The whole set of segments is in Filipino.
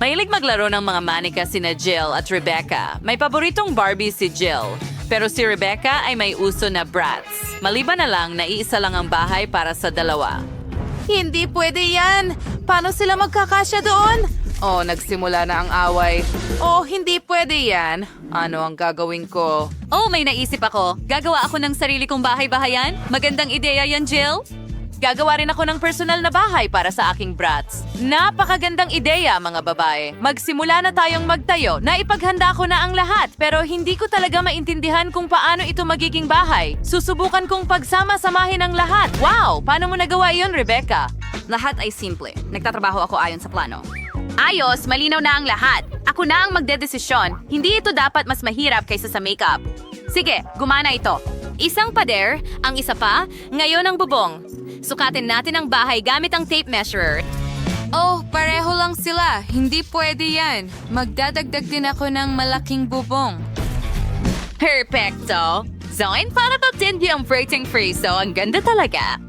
Mahilig maglaro ng mga manika sina Jill at Rebecca. May paboritong Barbie si Jill. Pero si Rebecca ay may uso na Bratz. Maliban na lang na iisa lang ang bahay para sa dalawa. Hindi pwede yan! Paano sila magkakasya doon? Oh, nagsimula na ang away. Oh, hindi pwede yan. Ano ang gagawin ko? Oh, may naisip ako. Gagawa ako ng sarili kong bahay-bahayan. Magandang ideya yan, Jill. Gagawa rin ako ng personal na bahay para sa aking brats. Napakagandang ideya, mga babae. Magsimula na tayong magtayo. Naipaghanda ko na ang lahat, pero hindi ko talaga maintindihan kung paano ito magiging bahay. Susubukan kong pagsama-samahin ang lahat. Wow! Paano mo nagawa iyon, Rebecca? Lahat ay simple. Nagtatrabaho ako ayon sa plano. Ayos, malinaw na ang lahat. Ako na ang magdedesisyon. Hindi ito dapat mas mahirap kaysa sa makeup. Sige, gumana ito. Isang pader, ang isa pa, ngayon ang bubong. Sukatin natin ang bahay gamit ang tape measurer. Oh, pareho lang sila. Hindi pwede yan. Magdadagdag din ako ng malaking bubong. Perfecto! Zoin, para ba tindi ang prating friso? Ang ganda talaga.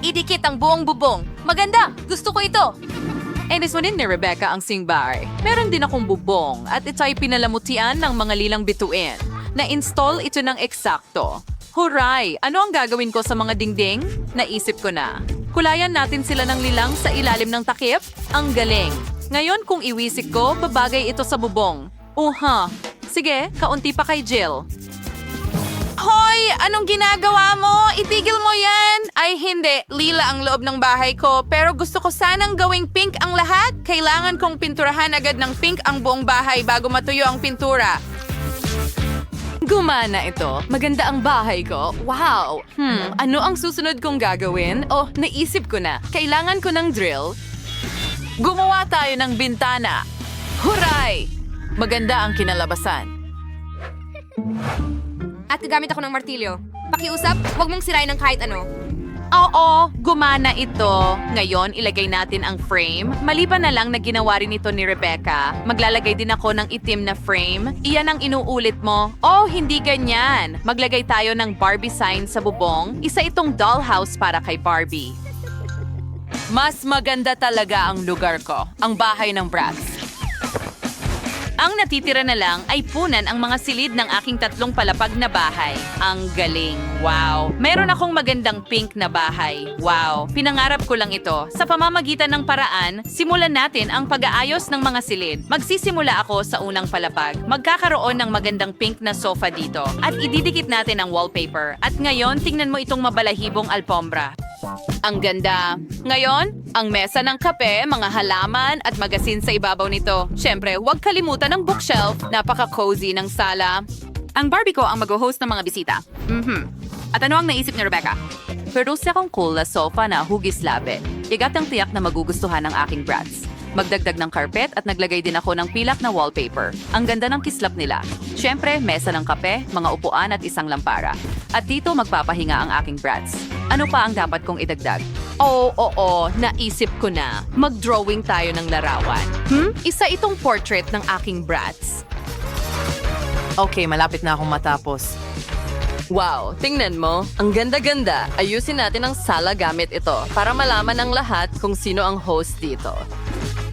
Idikit ang buong bubong. Maganda! Gusto ko ito! Enisunin ni Rebecca ang singbahay. Meron din akong bubong at ito ay pinalamutian ng mga lilang bituin. Na-install ito ng eksakto. Huray! Ano ang gagawin ko sa mga dingding? Naisip ko na. Kulayan natin sila ng lilang sa ilalim ng takip? Ang galing! Ngayon kung iwisik ko, babagay ito sa bubong. Sige, kaunti pa kay Jill. Hoy! Anong ginagawa mo? Itigil mo yan! Ay hindi, lila ang loob ng bahay ko. Pero gusto ko sanang gawing pink ang lahat. Kailangan kong pinturahan agad ng pink ang buong bahay bago matuyo ang pintura. Gumana ito. Maganda ang bahay ko. Wow! Ano ang susunod kong gagawin? Oh, naisip ko na. Kailangan ko ng drill. Gumawa tayo ng bintana. Huray! Maganda ang kinalabasan. At gagamit ako ng martilyo. Pakiusap, huwag mong sirain ng kahit ano. Oo, gumana ito. Ngayon, ilagay natin ang frame. Maliban na lang na ginawa rin ito ni Rebecca, maglalagay din ako ng itim na frame. Iyan ang inuulit mo. Oh, hindi ganyan. Maglagay tayo ng Barbie sign sa bubong. Isa itong dollhouse para kay Barbie. Mas maganda talaga ang lugar ko, ang bahay ng Bratz. Ang natitira na lang ay punan ang mga silid ng aking 3 palapag na bahay. Ang galing. Wow. Meron akong magandang pink na bahay. Wow. Pinangarap ko lang ito. Sa pamamagitan ng paraan, simulan natin ang pag-aayos ng mga silid. Magsisimula ako sa unang palapag. Magkakaroon ng magandang pink na sofa dito. At ididikit natin ang wallpaper. At ngayon, tingnan mo itong mabalahibong alpombra. Ang ganda. Ngayon, ang mesa ng kape, mga halaman at magasin sa ibabaw nito. Siyempre, huwag kalimutan ang bookshelf. Napaka-cozy ng sala. Ang Barbie ko ang mag-host ng mga bisita. At ano ang naisip ni Rebecca? Pero sa akong cool na sofa na hugis labi. Igat ang tiyak na magugustuhan ng aking brats. Magdagdag ng carpet at naglagay din ako ng pilak na wallpaper. Ang ganda ng kislap nila. Siyempre, mesa ng kape, mga upuan at isang lampara. At dito magpapahinga ang aking brats. Ano pa ang dapat kong idagdag? Oo, naisip ko na. Mag-drawing tayo ng larawan. Isa itong portrait ng aking brats. Okay, malapit na akong matapos. Wow, tingnan mo. Ang ganda-ganda. Ayusin natin ang sala gamit ito para malaman ng lahat kung sino ang host dito.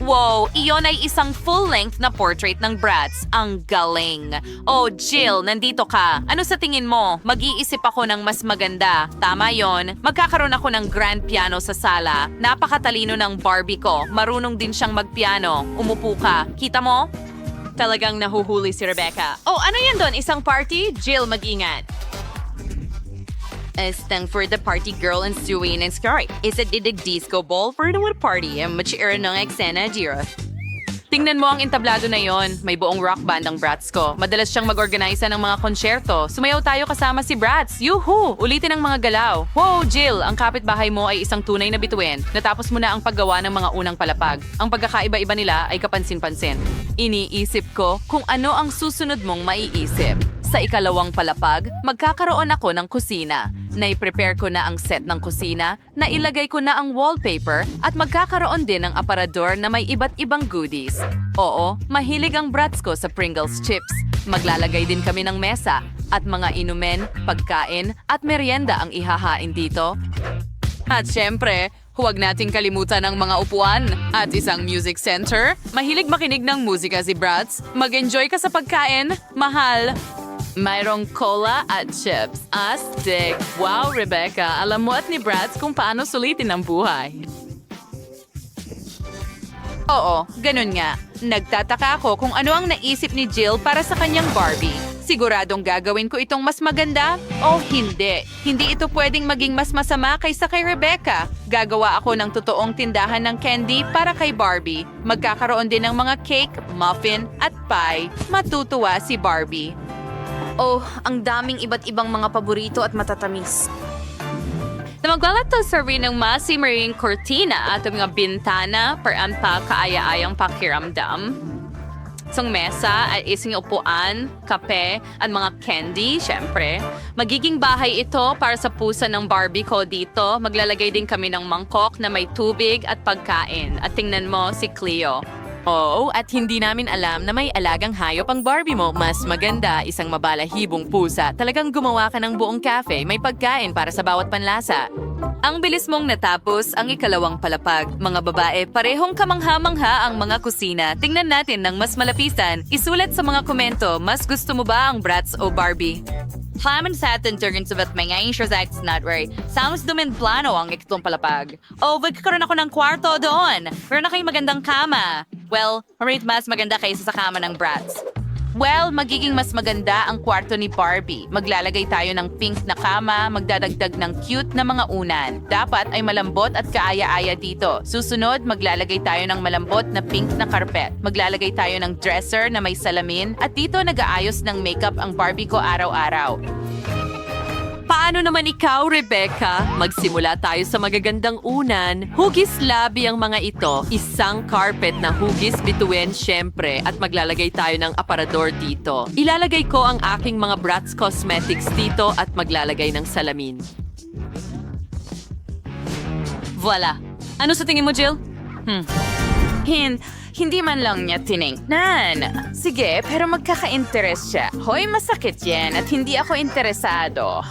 Wow, iyon ay isang full-length na portrait ng Bratz. Ang galing. Oh, Jill, nandito ka. Ano sa tingin mo? Mag-iisip ako ng mas maganda. Tama yon. Magkakaroon ako ng grand piano sa sala. Napakatalino ng Barbie ko. Marunong din siyang magpiano. Umupo ka. Kita mo? Talagang nahuhuli si Rebecca. Oh, ano yan doon? Isang party? Jill, mag-ingat. Stand for the party girl and Suey and Sky. Is it the disco ball for the party? Machiira ng eksena, Jira. Tingnan mo ang entablado na yon. May buong rock band ang Bratz ko. Madalas siyang mag-organisa ng mga konsyerto. Sumayaw tayo kasama si Bratz. Yuhu! Ulitin ang mga galaw. Wow, Jill! Ang kapitbahay mo ay isang tunay na bituin. Natapos mo na ang paggawa ng mga unang palapag. Ang pagkakaiba-iba nila ay kapansin-pansin. Iniisip ko kung ano ang susunod mong maiisip. Sa ikalawang palapag, magkakaroon ako ng kusina. Nai-prepare ko na ang set ng kusina, nailagay ko na ang wallpaper at magkakaroon din ng aparador na may iba't ibang goodies. Oo, mahilig ang brats ko sa Pringles chips. Maglalagay din kami ng mesa at mga inumin, pagkain at merienda ang ihahain dito. At syempre, Huwag nating kalimutan ang mga upuan at isang music center. Mahilig makinig ng musika si Bratz. Mag-enjoy ka sa pagkain. Mahal. Mayroong cola at chips. Astig! Wow, Rebecca! Alam mo at ni Bratz kung paano sulitin ang buhay. Oo, ganun nga. Nagtataka ako kung ano ang naisip ni Jill para sa kanyang Barbie. Siguradong gagawin ko itong mas maganda o hindi. Hindi ito pwedeng maging mas masama kaysa kay Rebecca. Gagawa ako ng totoong tindahan ng candy para kay Barbie. Magkakaroon din ng mga cake, muffin at pie. Matutuwa si Barbie. Oh, ang daming iba't ibang mga paborito at matatamis. Na maglalato sa rin ng masimaring kortina at mga bintana para ang kaaya-ayang pakiramdam. Isang mesa at isang upuan, kape, at mga candy, syempre. Magiging bahay ito para sa pusa ng Barbie ko dito. Maglalagay din kami ng mangkok na may tubig at pagkain. At tingnan mo si Cleo. Oo, at hindi namin alam na may alagang hayop ang Barbie mo. Mas maganda, isang mabalahibong pusa. Talagang gumawa ka ng buong cafe. May pagkain para sa bawat panlasa. Ang bilis mong natapos ang ikalawang palapag. Mga babae, parehong kamangha-mangha ang mga kusina. Tingnan natin ng mas malapisan. Isulat sa mga komento, mas gusto mo ba ang Bratz o Barbie? Haman sa atin turns about mga insurance not right. Sounds dumin plano ang ikatong palapag. Oh, magkakaroon ako ng kwarto doon. Meron na kayong magandang kama. Well, marami mas maganda kaysa sa kama ng Bratz. Well, magiging mas maganda ang kwarto ni Barbie. Maglalagay tayo ng pink na kama, magdadagdag ng cute na mga unan. Dapat ay malambot at kaaya-aya dito. Susunod, maglalagay tayo ng malambot na pink na karpet. Maglalagay tayo ng dresser na may salamin at dito nag-aayos ng makeup ang Barbie ko araw-araw. Paano naman ikaw, Rebecca? Magsimula tayo sa magagandang unan. Hugis labi ang mga ito. Isang carpet na hugis bituin, syempre. At maglalagay tayo ng aparador dito. Ilalagay ko ang aking mga Bratz Cosmetics dito at maglalagay ng salamin. Voila. Ano sa tingin mo, Jill? Hindi man lang niya tiningnan. Sige, pero magkaka-interest siya. Hoy, masakit yan at hindi ako interesado.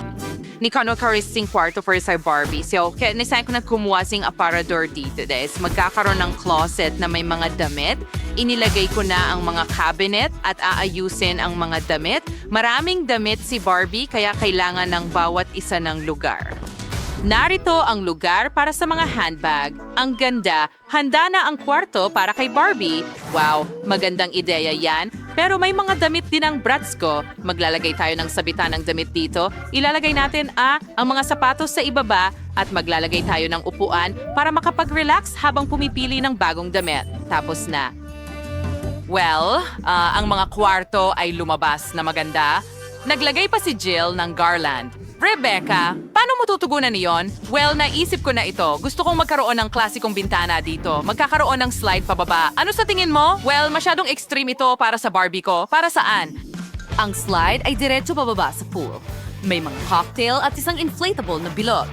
Ni Kano karising kwarto for sa Barbie. So, kaya nisayin ko na kumuha sing aparador dito. Des. Magkakaroon ng closet na may mga damit. Inilagay ko na ang mga cabinet at aayusin ang mga damit. Maraming damit si Barbie kaya kailangan ng bawat isa ng lugar. Narito ang lugar para sa mga handbag. Ang ganda, handa na ang kwarto para kay Barbie. Wow, magandang ideya yan. Pero may mga damit din ang Bratz ko. Maglalagay tayo ng sabitan ng damit dito. Ilalagay natin ang mga sapatos sa ibaba at maglalagay tayo ng upuan para makapag-relax habang pumipili ng bagong damit. Tapos na. Well, ang mga kwarto ay lumabas na maganda. Naglagay pa si Jill ng garland. Rebecca, paano mo tutugunan niyon? Well, naisip ko na ito. Gusto kong magkaroon ng klasikong bintana dito. Magkakaroon ng slide pababa. Ano sa tingin mo? Well, masyadong extreme ito para sa Barbie ko. Para saan? Ang slide ay diretso pababa sa pool. May mga cocktail at isang inflatable na bilog.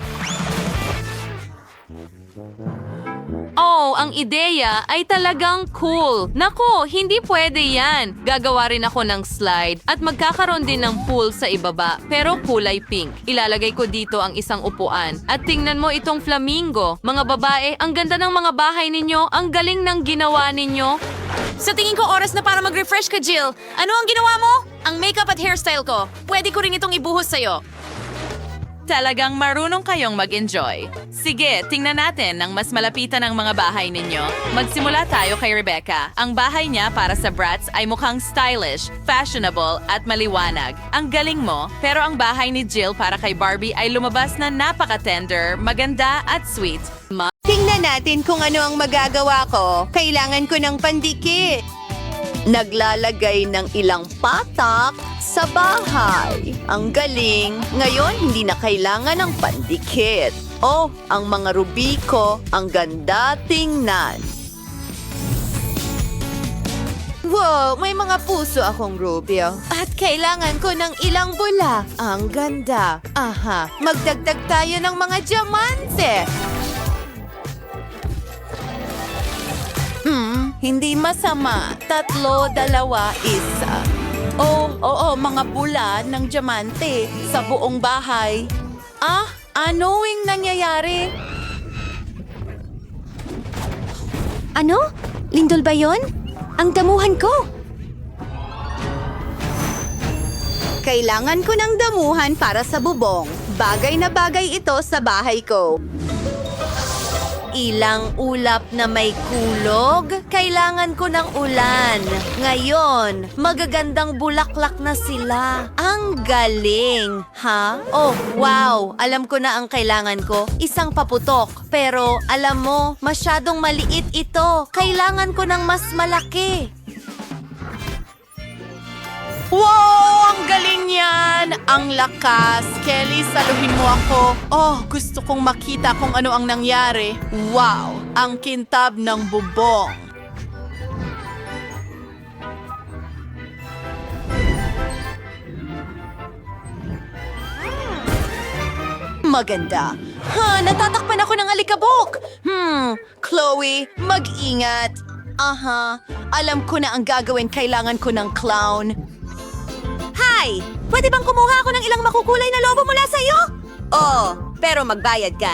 Oh, ang ideya ay talagang cool. Nako, hindi pwede yan. Gagawa rin ako ng slide at magkakaroon din ng pool sa ibaba pero kulay pink. Ilalagay ko dito ang isang upuan. At tingnan mo itong flamingo. Mga babae, ang ganda ng mga bahay ninyo. Ang galing ng ginawa ninyo. Sa tingin ko oras na para mag-refresh ka, Jill. Ano ang ginawa mo? Ang makeup at hairstyle ko. Pwede ko rin itong ibuhos sa'yo. Talagang marunong kayong mag-enjoy. Sige, tingnan natin ng mas malapitan ang mga bahay ninyo. Magsimula tayo kay Rebecca. Ang bahay niya para sa Bratz ay mukhang stylish, fashionable at maliwanag. Ang galing mo, pero ang bahay ni Jill para kay Barbie ay lumabas na napaka-tender, maganda at sweet. Tingnan natin kung ano ang magagawa ko. Kailangan ko ng pandikit. Naglalagay ng ilang patak sa bahay. Ang galing. Ngayon, hindi na kailangan ng pandikit. Oh, ang mga ruby ko, ang ganda tingnan. Wow, may mga puso akong rubio. At kailangan ko ng ilang bula. Ang ganda. Aha, magdagdag tayo ng mga diamante. Hindi masama. 3, 2, 1. Oo, mga bula ng diamante sa buong bahay. Ano'ng nangyayari? Ano? Lindol ba yon? Ang damuhan ko! Kailangan ko ng damuhan para sa bubong. Bagay na bagay ito sa bahay ko. Ilang ulap na may kulog. Kailangan ko ng ulan. Ngayon, magagandang bulaklak na sila. Ang galing! Ha? Oh, wow! Alam ko na ang kailangan ko. Isang paputok. Pero, alam mo, masyadong maliit ito. Kailangan ko ng mas malaki. Wow! Ang galing yan! Ang lakas! Kelly, saluhin mo ako. Oh, gusto kong makita kung ano ang nangyari. Wow! Ang kintab ng bubong. Maganda. Ha, natatakpan ako ng alikabok. Chloe, mag-ingat. Aha, alam ko na ang gagawin. Kailangan ko ng clown. Hi! Pwede bang kumuha ako ng ilang makukulay na lobo mula sa'yo? Oo, pero magbayad ka.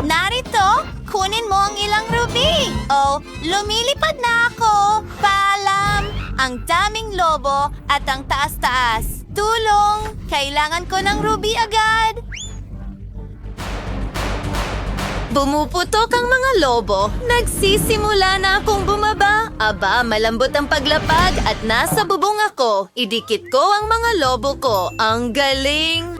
Narito, kunin mo ang ilang ruby. Oh, lumilipad na ako. Paalam! Ang daming lobo at ang taas-taas. Tulong! Kailangan ko ng ruby agad. Bumuputok ang mga lobo. Nagsisimula na akong bumaba. Aba, malambot ang paglapag at nasa bubong ako. Idikit ko ang mga lobo ko. Ang galing!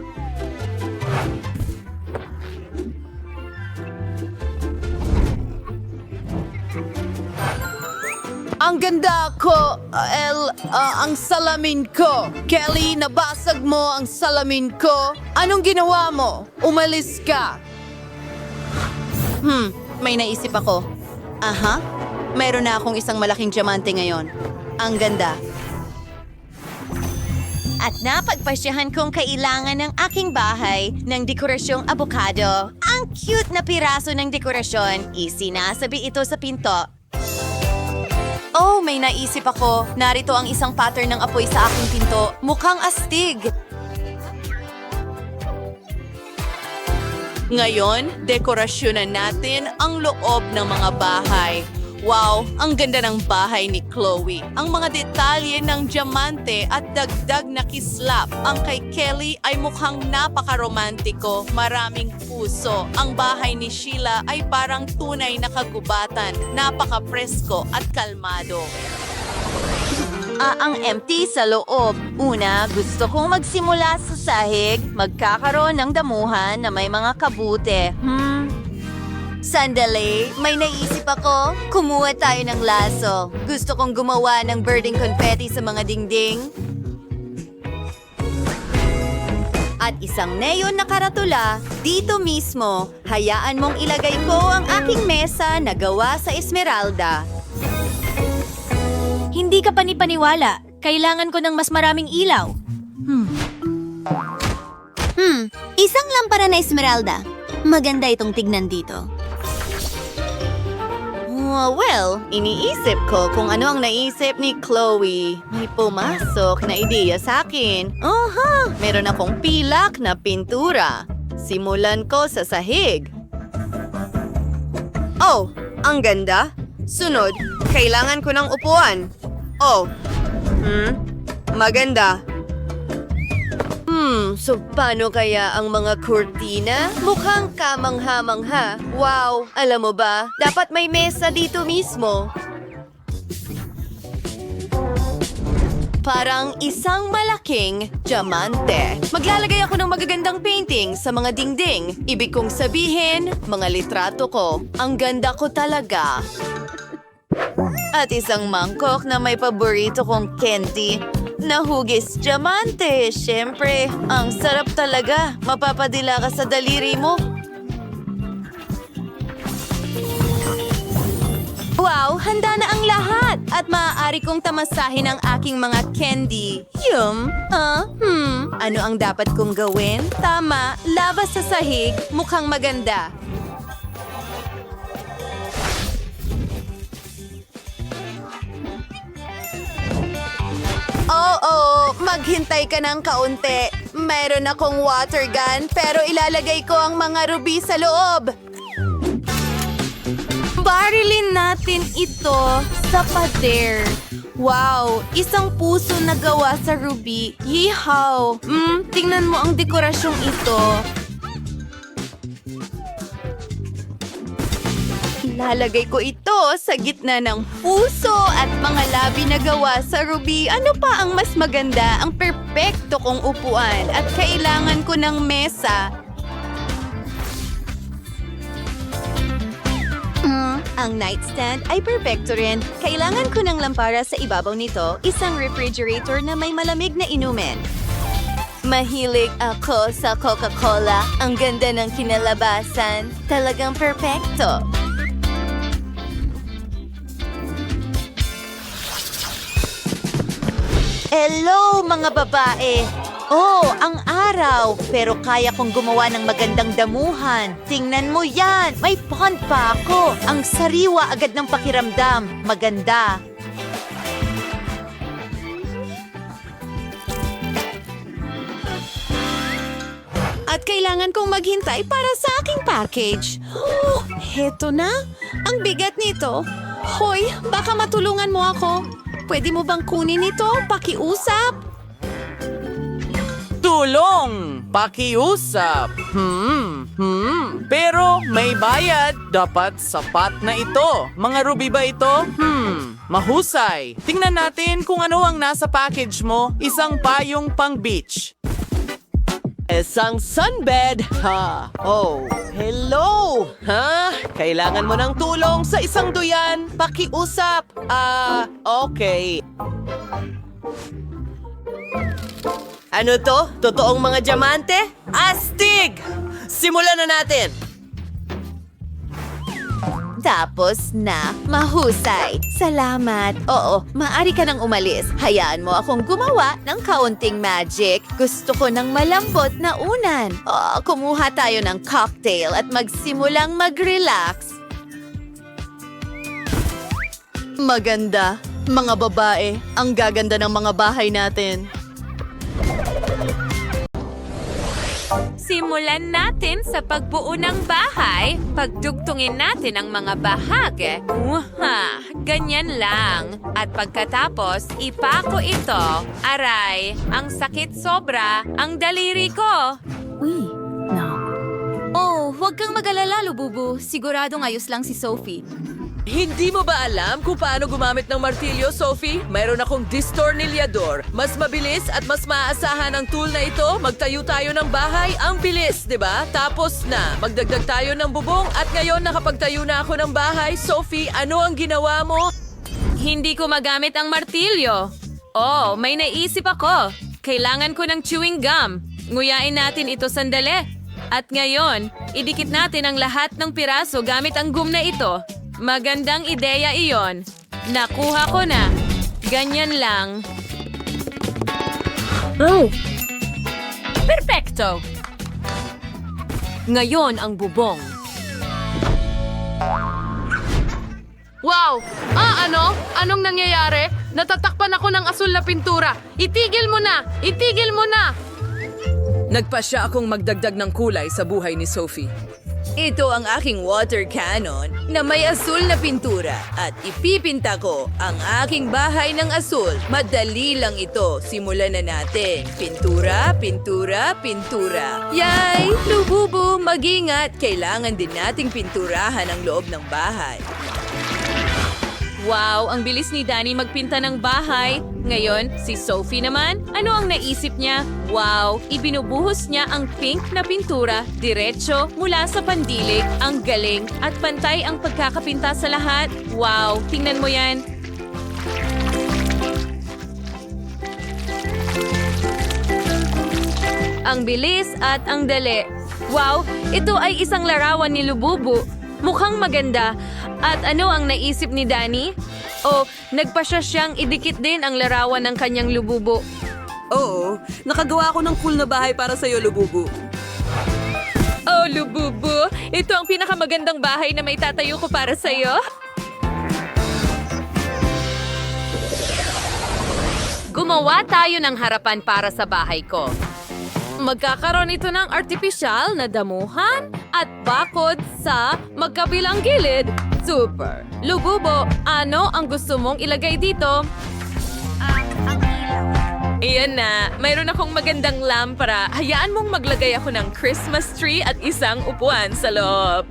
Ang ganda ko, ang salamin ko. Kelly, nabasag mo ang salamin ko. Anong ginawa mo? Umalis ka. May naisip ako. Aha, meron na akong isang malaking diamante ngayon. Ang ganda. At napagpasyahan kong kailangan ng aking bahay ng dekorasyong abokado. Ang cute na piraso ng dekorasyon. Isinasabi ito sa pinto. Oh, may naisip ako. Narito ang isang pattern ng apoy sa aking pinto. Mukhang astig. Ngayon, dekorasyonan natin ang loob ng mga bahay. Wow, ang ganda ng bahay ni Chloe. Ang mga detalye ng diamante at dagdag na kislap. Ang kay Kelly ay mukhang napakaromantiko, maraming puso. Ang bahay ni Sheila ay parang tunay na kagubatan, napaka-presko at kalmado. Ang empty sa loob. Una, gusto kong magsimula sa sahig. Magkakaroon ng damuhan na may mga kabute. Sandali, may naisip ako. Kumuha tayo ng laso. Gusto kong gumawa ng birding confetti sa mga dingding. At isang neon na karatula dito mismo. Hayaan mong ilagay ko ang aking mesa na gawa sa esmeralda. Hindi ka panipaniwala. Kailangan ko ng mas maraming ilaw. Isang lampara na esmeralda. Maganda itong tignan dito. Well, iniisip ko kung ano ang naisip ni Chloe. May pumasok na ideya sa akin. Meron akong pilak na pintura. Simulan ko sa sahig. Oh, ang ganda. Sunod, kailangan ko ng upuan. Oh, maganda. So paano kaya ang mga kurtina? Mukhang kamangha-mangha. Wow, alam mo ba, dapat may mesa dito mismo. Parang isang malaking diamante. Maglalagay ako ng magagandang painting sa mga dingding. Ibig kong sabihin, mga litrato ko. Ang ganda ko talaga. At isang mangkok na may paborito kong candy. Nahugis diamante. Siyempre, ang sarap talaga. Mapapadila ka sa daliri mo. Wow, handa na ang lahat! At maaari kong tamasahin ang aking mga candy. Ano ang dapat kong gawin? Tama, lava sa sahig. Mukhang maganda. Oo, maghintay ka ng kaunti. Mayroon akong water gun, pero ilalagay ko ang mga ruby sa loob. Barilin natin ito sa pader. Wow, isang puso na gawa sa ruby. Yeehaw! Tingnan mo ang dekorasyong ito. Ilalagay ko ito sa gitna ng puso at mga labi na gawa sa ruby. Ano pa ang mas maganda? Ang perpekto kong upuan at kailangan ko ng mesa. Ang nightstand ay perpekto rin. Kailangan ko ng lampara sa ibabaw nito, isang refrigerator na may malamig na inumin. Mahilig ako sa Coca-Cola. Ang ganda ng kinalabasan. Talagang perpekto. Hello, mga babae! Oh, ang araw! Pero kaya kong gumawa ng magandang damuhan. Tingnan mo yan! May pond pa ako! Ang sariwa agad ng pakiramdam. Maganda. At kailangan kong maghintay para sa aking package. Oh, heto na. Ang bigat nito. Hoy, baka matulungan mo ako. Pwede mo bang kunin ito? Pakiusap? Tulong! Pakiusap! Pero may bayad. Dapat sapat na ito. Mga ruby ba ito? Mahusay. Tingnan natin kung ano ang nasa package mo. Isang payong pang beach. Isang sunbed. Ha? Oh, hello! Ha? Kailangan mo ng tulong sa isang duyan. Pakiusap. Okay. Ano to? Totoong mga diamante? Astig! Simulan na natin! Tapos na, mahusay. Salamat. Oo, maaari ka nang umalis. Hayaan mo akong gumawa ng kaunting magic. Gusto ko ng malambot na unan. Oh, kumuha tayo ng cocktail at magsimulang mag-relax. Maganda. Mga babae, ang gaganda ng mga bahay natin. Simulan natin sa pagbuo ng bahay. Pagdugtungin natin ang mga bahagi. Ganyan lang. At pagkatapos, ipako ito. Aray, ang sakit sobra. Ang daliri ko. Oh, huwag kang mag-alala, Lububu. Siguradong ayos lang si Sophie. Hindi mo ba alam kung paano gumamit ng martilyo, Sophie? Mayroon akong distornilyador. Mas mabilis at mas maaasahan ang tool na ito. Magtayo tayo ng bahay. Ang bilis, di ba? Tapos na. Magdagdag tayo ng bubong at ngayon nakapagtayo na ako ng bahay. Sophie, ano ang ginawa mo? Hindi ko magamit ang martilyo. Oh, may naisip ako. Kailangan ko ng chewing gum. Nguyain natin ito sandali. At ngayon, idikit natin ang lahat ng piraso gamit ang gum na ito. Magandang ideya iyon. Nakuha ko na. Ganyan lang. Oh! Perfecto! Ngayon ang bubong. Wow! Ano? Anong nangyayari? Natatakpan ako ng asul na pintura. Itigil mo na! Itigil mo na! Nagpasya akong magdagdag ng kulay sa buhay ni Sophie. Ito ang aking water cannon na may asul na pintura at ipipinta ko ang aking bahay ng asul. Madali lang ito. Simulan na natin. Pintura, pintura, pintura. Yay! Lububu, mag-ingat. Kailangan din nating pinturahan ang loob ng bahay. Wow, ang bilis ni Danny magpinta ng bahay. Ngayon, si Sophie naman, ano ang naisip niya? Wow, ibinubuhos niya ang pink na pintura, diretso mula sa pandilig. Ang galing at pantay ang pagkakapinta sa lahat. Wow, tingnan mo yan. Ang bilis at ang dali. Wow, ito ay isang larawan ni Lububu. Mukhang maganda. At ano ang naisip ni Danny? O, nagpasya siyang idikit din ang larawan ng kanyang lububo. Oo, nakagawa ako ng cool na bahay para sa'yo, Lububu. Oh, Lububu! Ito ang pinakamagandang bahay na may tatayo ko para sa'yo. Gumawa tayo ng harapan para sa bahay ko. Magkakaroon ito ng artipisyal na damuhan at bakod sa magkabilang gilid. Super! Lububo, ano ang gusto mong ilagay dito? Iyan na, mayroon akong magandang lampara. Hayaan mong maglagay ako ng Christmas tree at isang upuan sa loob.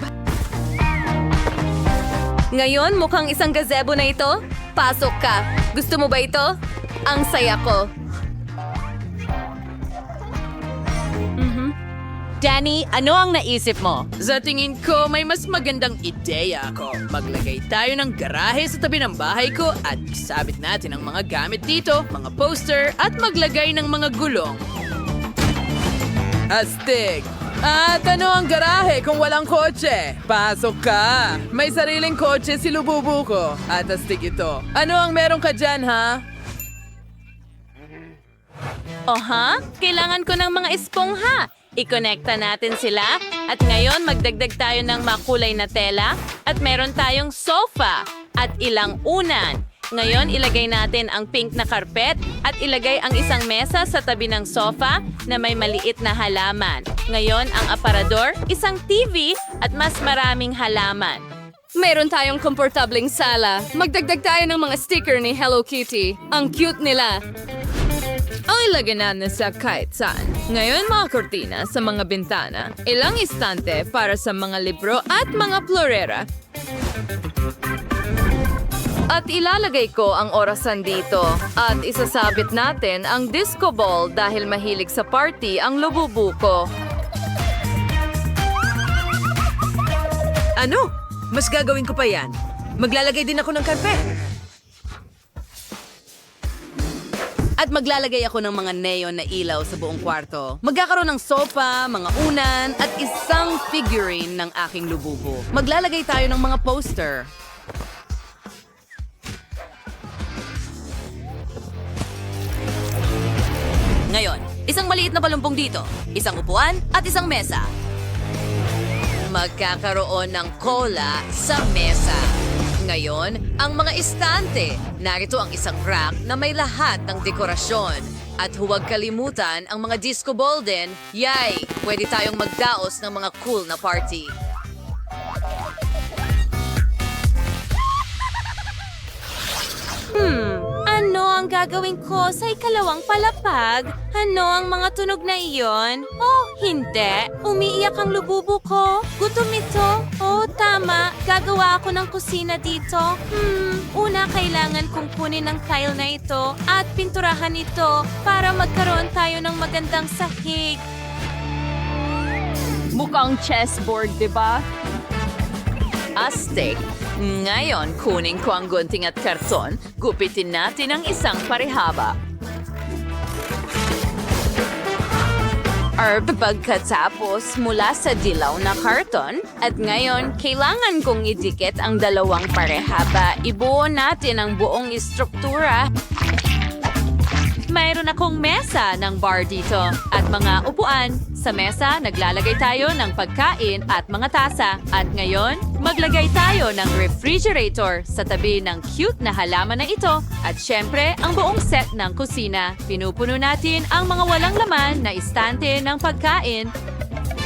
Ngayon, mukhang isang gazebo na ito. Pasok ka. Gusto mo ba ito? Ang saya ko. Danny, ano ang naisip mo? Sa tingin ko, may mas magandang ideya ako. Maglagay tayo ng garahe sa tabi ng bahay ko at isabit natin ang mga gamit dito, mga poster, at maglagay ng mga gulong. Astig! At ano ang garahe kung walang kotse? Pasok ka! May sariling kotse si Lububu ko. At astig ito. Ano ang meron ka dyan, ha? Oha, kailangan ko ng mga espongha. I-connecta natin sila at ngayon magdagdag tayo ng makulay na tela at meron tayong sofa at ilang unan. Ngayon ilagay natin ang pink na karpet at ilagay ang isang mesa sa tabi ng sofa na may maliit na halaman. Ngayon ang aparador, isang TV at mas maraming halaman. Meron tayong komportableng sala. Magdagdag tayo ng mga sticker ni Hello Kitty. Ang cute nila. Ang ilaganan na sa kahit saan. Ngayon mga kortina sa mga bintana. Ilang istante para sa mga libro at mga florera. At ilalagay ko ang orasan dito. At isasabit natin ang disco ball dahil mahilig sa party ang Lububu ko. Ano? Mas gagawin ko pa yan. Maglalagay din ako ng karpet. At maglalagay ako ng mga neon na ilaw sa buong kwarto. Magkakaroon ng sofa, mga unan, at isang figurine ng aking Lububu. Maglalagay tayo ng mga poster. Ngayon, isang maliit na palumpong dito, isang upuan at isang mesa. Magkakaroon ng cola sa mesa. Ngayon, ang mga istante. Narito ang isang rack na may lahat ng dekorasyon. At huwag kalimutan ang mga disco ball din. Yay! Pwede tayong magdaos ng mga cool na party. Ano ang gagawin ko sa ikalawang palapag? Ano ang mga tunog na iyon? Oh, hindi. Umiiyak ang Lububu ko. Gutom ito. Oh, tama. Gagawa ako ng kusina dito. Una, kailangan kong kunin ang tile na ito at pinturahan ito para magkaroon tayo ng magandang sahig. Mukhang chessboard, di ba? Astig. Ngayon, kunin ko ang gunting at karton. Gupitin natin ang isang parehaba. Pagkatapos mula sa dilaw na karton, at ngayon, kailangan kong idikit ang dalawang parehaba. Ibuo natin ang buong istruktura. Mayroon akong mesa ng bar dito at mga upuan. Sa mesa, naglalagay tayo ng pagkain at mga tasa. At ngayon, maglagay tayo ng refrigerator sa tabi ng cute na halaman na ito. At syempre, ang buong set ng kusina. Pinupuno natin ang mga walang laman na istante ng pagkain.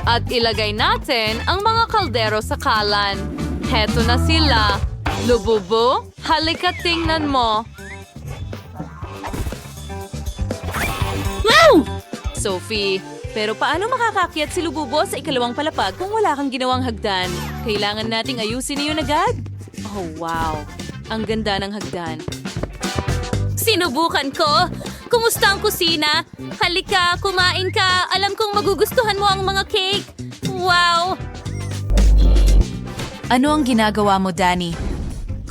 At ilagay natin ang mga kaldero sa kalan. Heto na sila. Lububu, halika tingnan mo. Sophie, pero paano makakakyat si Lububo sa ikalawang palapag kung wala kang ginawang hagdan? Kailangan nating ayusin iyon agad. Oh, wow. Ang ganda ng hagdan. Sinubukan ko. Kumusta ang kusina? Halika, kumain ka. Alam kong magugustuhan mo ang mga cake. Wow! Ano ang ginagawa mo, Danny?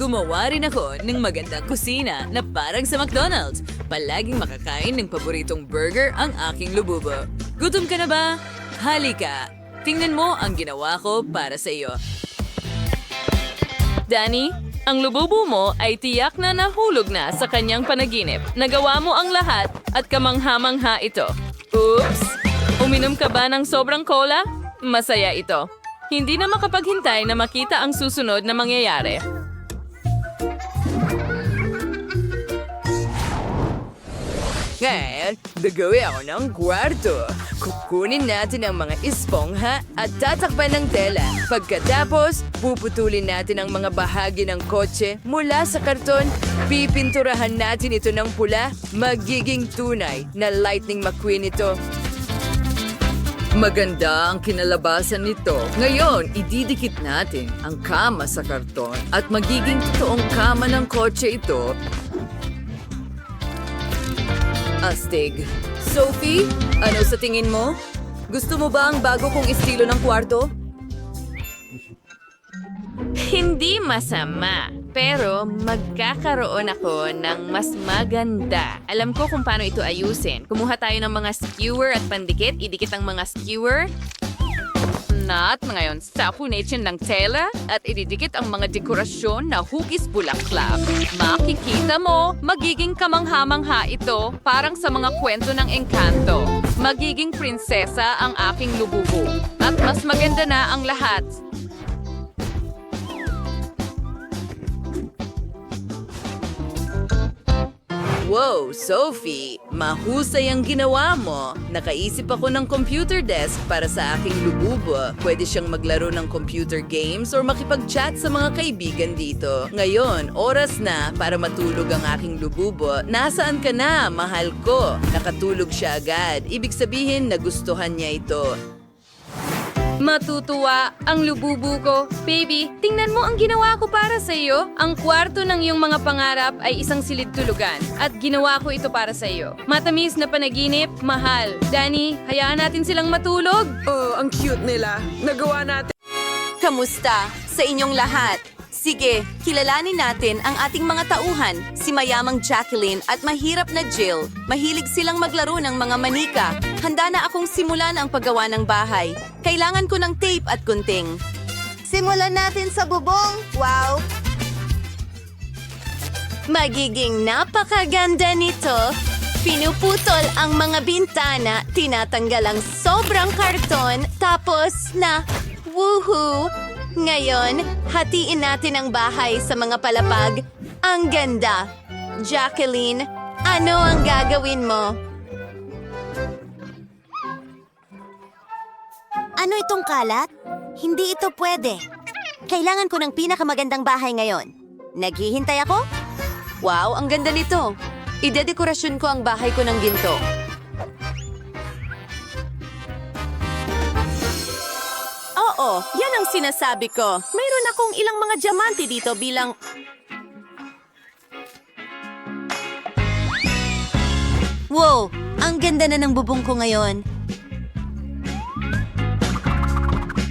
Gumawa rin ako ng magandang kusina na parang sa McDonald's. Palaging makakain ng paboritong burger ang aking Lububo. Gutom ka na ba? Halika! Tingnan mo ang ginawa ko para sa iyo. Danny, ang Lububo mo ay tiyak na nahulog na sa kanyang panaginip. Nagawa mo ang lahat at kamangha-mangha ito. Oops! Uminom ka ba ng sobrang cola? Masaya ito. Hindi na makapaghintay na makita ang susunod na mangyayari. Ngayon, gagawin ako ng kwarto. Kukunin natin ang mga espongha at tatakpan ng tela. Pagkatapos, puputulin natin ang mga bahagi ng kotse mula sa karton. Pipinturahan natin ito ng pula. Magiging tunay na Lightning McQueen ito. Maganda ang kinalabasan nito. Ngayon, ididikit natin ang kama sa karton at magiging totoong kama ng kotse ito. Astig. Sophie, ano sa tingin mo? Gusto mo ba ang bago kong estilo ng kwarto? Hindi masama, pero magkakaroon ako ng mas maganda. Alam ko kung paano ito ayusin. Kumuha tayo ng mga skewer at pandikit. Idikit ang mga skewer. At ngayon, sapunin ng tela at ididikit ang mga dekorasyon na hugis bulaklak. Makikita mo, magiging kamangha-mangha ito parang sa mga kwento ng engkanto. Magiging prinsesa ang aking lububo. At mas maganda na ang lahat. Wow, Sophie! Mahusay ang ginawa mo. Nakaisip ako ng computer desk para sa aking lububo. Pwede siyang maglaro ng computer games or makipag-chat sa mga kaibigan dito. Ngayon, oras na para matulog ang aking lububo. Nasaan ka na, mahal ko? Nakatulog siya agad. Ibig sabihin, nagustuhan niya ito. Matutuwa ang lububu ko. Baby, tingnan mo ang ginawa ko para sa iyo. Ang kwarto ng iyong mga pangarap ay isang silid tulugan. At ginawa ko ito para sa iyo. Matamis na panaginip, mahal. Danny, hayaan natin silang matulog. Oh, ang cute nila. Nagawa natin. Kamusta sa inyong lahat? Sige, kilalanin natin ang ating mga tauhan, si mayamang Jacqueline at mahirap na Jill. Mahilig silang maglaro ng mga manika. Handa na akong simulan ang paggawa ng bahay. Kailangan ko ng tape at gunting. Simulan natin sa bubong. Wow! Magiging napakaganda nito. Pinuputol ang mga bintana, tinatanggal ang sobrang karton, tapos na, woohoo! Ngayon, hatiin natin ang bahay sa mga palapag. Ang ganda! Jacqueline, ano ang gagawin mo? Ano itong kalat? Hindi ito pwede. Kailangan ko ng pinakamagandang bahay ngayon. Naghihintay ako? Wow, ang ganda nito! Idedekorasyon ko ang bahay ko ng ginto. Oo, yan ang sinasabi ko. Mayroon akong ilang mga diamante dito bilang... Wow! Ang ganda na ng bubong ko ngayon.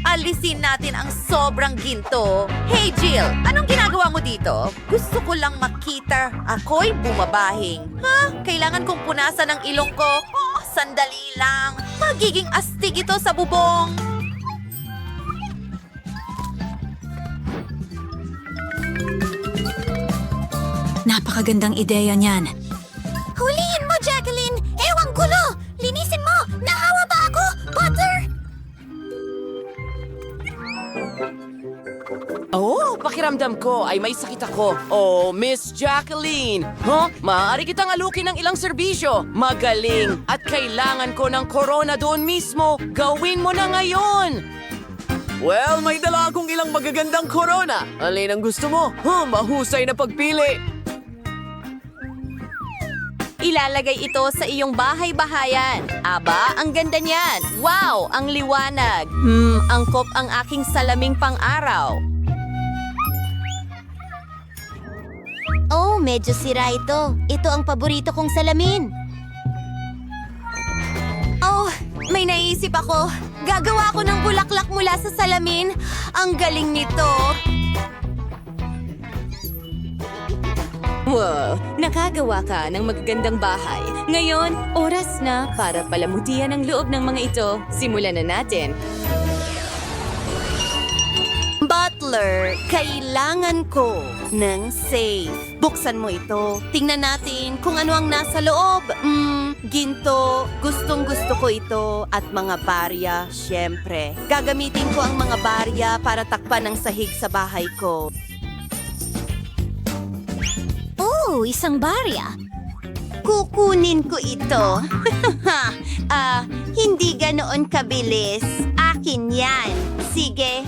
Alisin natin ang sobrang ginto. Hey Jill, anong ginagawa mo dito? Gusto ko lang makita. Ako'y bumabahing. Ha? Kailangan kong punasan ang ilong ko. Oh, sandali lang. Magiging astig ito sa bubong. Napakagandang ideya niyan. Huliin mo, Jacqueline! Ewang gulo! Linisin mo! Nahawa ba ako? Butter! Oh, pakiramdam ko ay may sakit ako. Oh, Miss Jacqueline! Huh? Maaari kitang alukin ng ilang serbisyo. Magaling! At kailangan ko ng corona doon mismo. Gawin mo na ngayon! Well, may dala akong ilang magagandang corona. Alin ang gusto mo? Mahusay na pagpili. Ilalagay ito sa iyong bahay-bahayan. Aba, ang ganda niyan. Wow, ang liwanag. Angkop ang aking salaming pang-araw. Oh, medyo sira ito. Ito ang paborito kong salamin. Oh, may naisip ako. Gagawa ako ng bulaklak mula sa salamin. Ang galing nito. Wow, nakagawa ka ng magagandang bahay. Ngayon, oras na para palamutian ang loob ng mga ito. Simulan na natin. Butler, kailangan ko ng safe. Buksan mo ito. Tingnan natin kung ano ang nasa loob. Ginto. Gustong gusto ko ito. At mga barya, syempre. Gagamitin ko ang mga barya para takpan ang sahig sa bahay ko. Oh, isang barya. Kukunin ko ito. Hindi ganoon kabilis. Akin yan. Sige,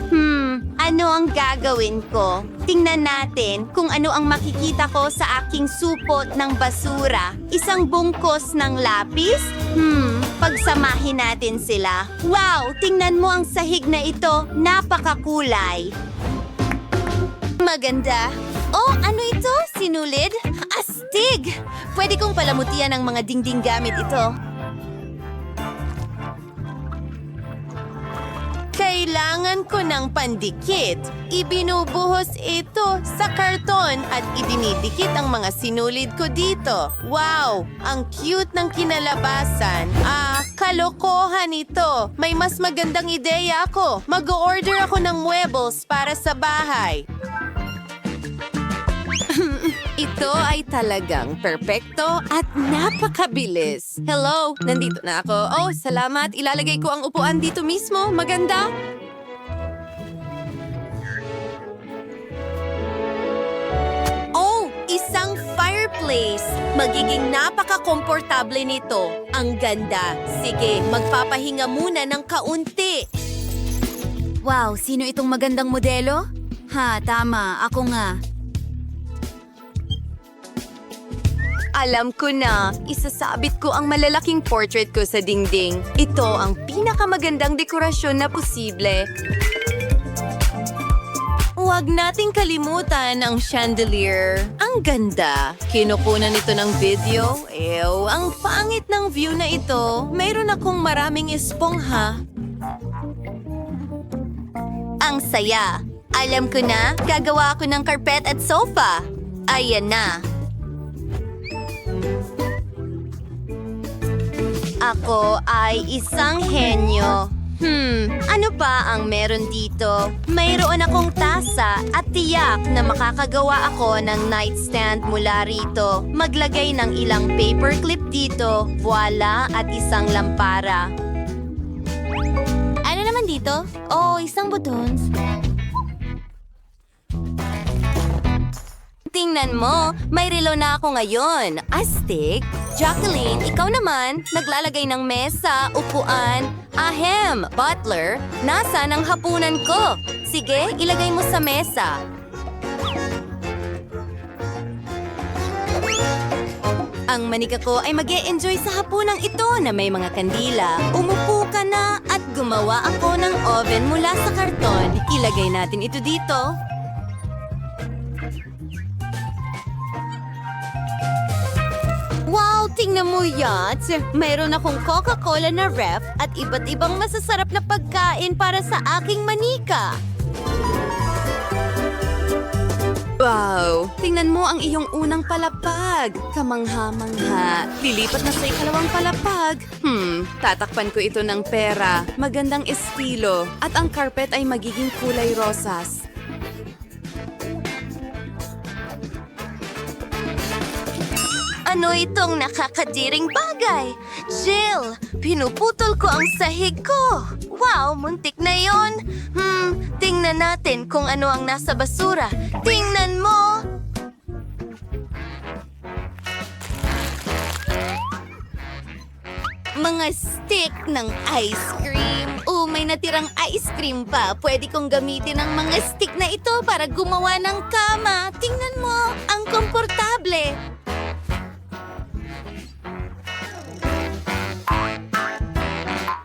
ano ang gagawin ko? Tingnan natin kung ano ang makikita ko sa aking supot ng basura. Isang bungkos ng lapis? Pagsamahin natin sila. Wow, tingnan mo ang sahig na ito. Napakakulay. Maganda. Oh, ano ito? Sinulid? Astig! Pwede kong palamutian ang mga dingding gamit ito. Kailangan ko ng pandikit. Ibinubuhos ito sa karton at idinidikit ang mga sinulid ko dito. Wow! Ang cute ng kinalabasan. Kalokohan ito. May mas magandang ideya ako. Mag-order ako ng muebles para sa bahay. Ito ay talagang perpekto at napakabilis. Hello, nandito na ako. Oh, salamat. Ilalagay ko ang upuan dito mismo. Maganda. Oh, isang fireplace. Magiging napaka-komportable nito. Ang ganda. Sige, magpapahinga muna ng kaunti. Wow, sino itong magandang modelo? Tama. Ako nga. Alam ko na, isasabit ko ang malalaking portrait ko sa dingding. Ito ang pinakamagandang dekorasyon na posible. Huwag nating kalimutan ang chandelier. Ang ganda. Kinukunan ito ng video. Ew, ang pangit ng view na ito. Mayroon akong maraming espongha. Ang saya. Alam ko na, gagawa ako ng karpet at sofa. Ayan na. Ako ay isang henyo. Ano pa ang meron dito? Mayroon akong tasa at tiyak na makakagawa ako ng nightstand mula rito. Maglagay ng ilang paperclip dito, voila, at isang lampara. Ano naman dito? Oh, isang buttons. Tingnan mo, may relo na ako ngayon. Astig. Jacqueline, ikaw naman, naglalagay ng mesa, upuan. Ahem, butler, nasa ng hapunan ko? Sige, ilagay mo sa mesa. Ang manika ko ay mag-e-enjoy sa hapunang ito na may mga kandila. Umupo ka na at gumawa ako ng oven mula sa karton. Ilagay natin ito dito. Wow, tingnan mo yan. Mayroon akong Coca-Cola na ref at iba't ibang masasarap na pagkain para sa aking manika. Wow! Tingnan mo ang iyong unang palapag. Kamangha-mangha. Lilipat na sa ikalawang palapag. Tatakpan ko ito ng pera. Magandang estilo. At ang carpet ay magiging kulay rosas. Ano itong nakakadiring bagay? Jill, pinuputol ko ang sahig ko. Wow, muntik na yon. Tingnan natin kung ano ang nasa basura. Tingnan mo! Mga stick ng ice cream. May natirang ice cream pa. Pwede kong gamitin ang mga stick na ito para gumawa ng kama. Tingnan mo, ang komportable.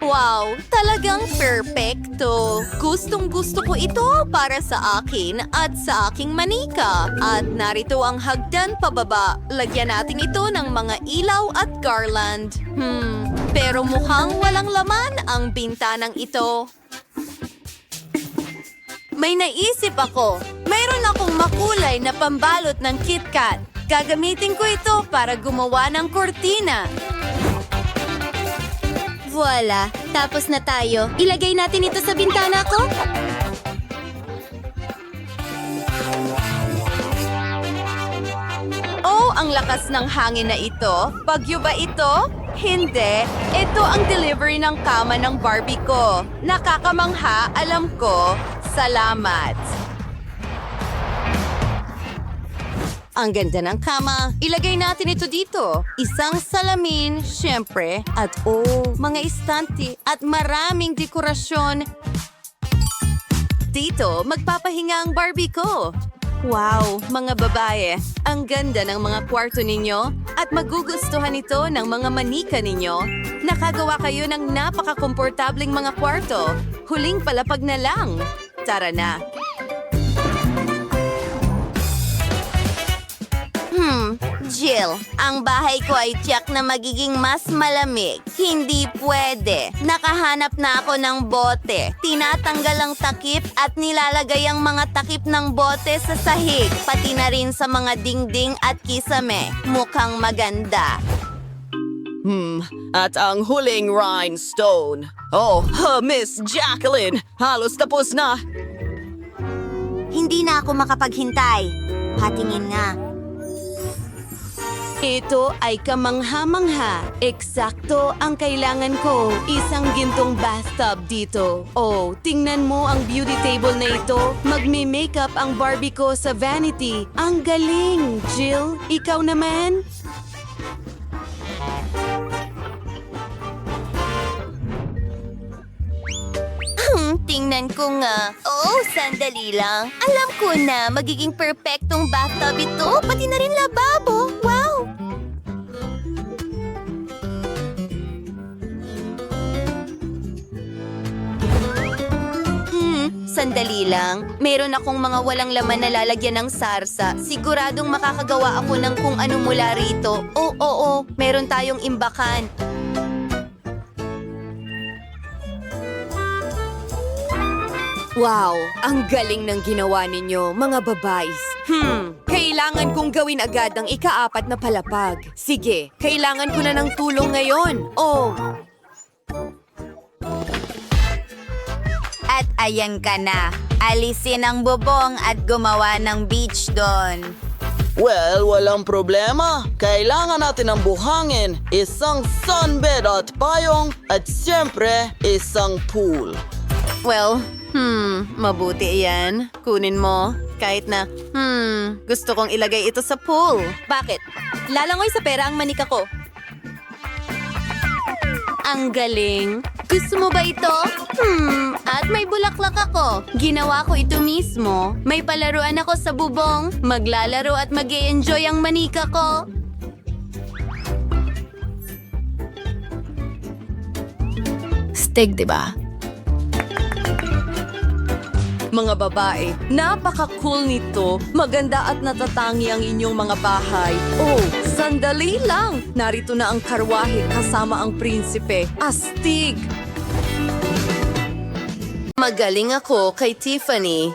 Wow, talagang perpekto. Gustong-gusto ko ito para sa akin at sa aking manika. At narito ang hagdan pababa. Lagyan natin ito ng mga ilaw at garland. Pero mukhang walang laman ang bintanang ito. May naisip ako. Mayroon akong makulay na pambalot ng KitKat. Gagamitin ko ito para gumawa ng kortina. Voila! Tapos na tayo. Ilagay natin ito sa bintana ko. Oh, ang lakas ng hangin na ito. Bagyo ba ito? Hindi. Ito ang delivery ng kama ng Barbie ko. Nakakamangha, alam ko. Salamat. ang ganda ng kama. Ilagay natin ito dito. Isang salamin, syempre. At mga istante at maraming dekorasyon. Dito, magpapahinga ang Barbie ko. Wow, mga babae, ang ganda ng mga kwarto ninyo at magugustuhan ito ng mga manika ninyo. Nakagawa kayo ng napaka-komportabling mga kwarto. Huling palapag na lang. Tara na. Jill, ang bahay ko ay tiyak na magiging mas malamig. Hindi pwede. Nakahanap na ako ng bote. Tinatanggal ang takip at nilalagay ang mga takip ng bote sa sahig. Pati na rin sa mga dingding at kisame. Mukhang maganda. At ang huling rhinestone. Miss Jacqueline, halos tapos na. Hindi na ako makapaghintay. Patingin nga. Ito ay kamangha-mangha. Eksakto ang kailangan ko. Isang gintong bathtub dito. Tingnan mo ang beauty table na ito. Magme-makeup ang Barbie ko sa vanity. Ang galing! Jill, ikaw naman? Tingnan ko nga. Sandali lang. Alam ko na, magiging perfectong bathtub ito. Pati na rin lababo. Wow! Sandali lang. Meron akong mga walang laman na lalagyan ng sarsa. Siguradong makakagawa ako ng kung ano mula rito. Oo. Meron tayong imbakan. Wow, ang galing ng ginawa ninyo, mga babays. Kailangan kong gawin agad ang ika-4 na palapag. Sige, kailangan ko na ng tulong ngayon. At ayan ka na. Alisin ang bubong at gumawa ng beach doon. Well, walang problema. Kailangan natin ng buhangin, isang sunbed at payong, at siyempre, isang pool. Well, mabuti yan. Kunin mo. Kahit na, gusto kong ilagay ito sa pool. Bakit? Lalangoy sa pera ang manika ko. Ang galing. Gusto mo ba ito? At may bulaklak ako. Ginawa ko ito mismo. May palaruan ako sa bubong. Maglalaro at mag-e-enjoy ang manika ko. Stig, diba? Mga babae, napaka-cool nito. Maganda at natatangi ang inyong mga bahay. Sandali lang. Narito na ang karwahe kasama ang prinsipe. Astig! Magaling ako kay Tiffany.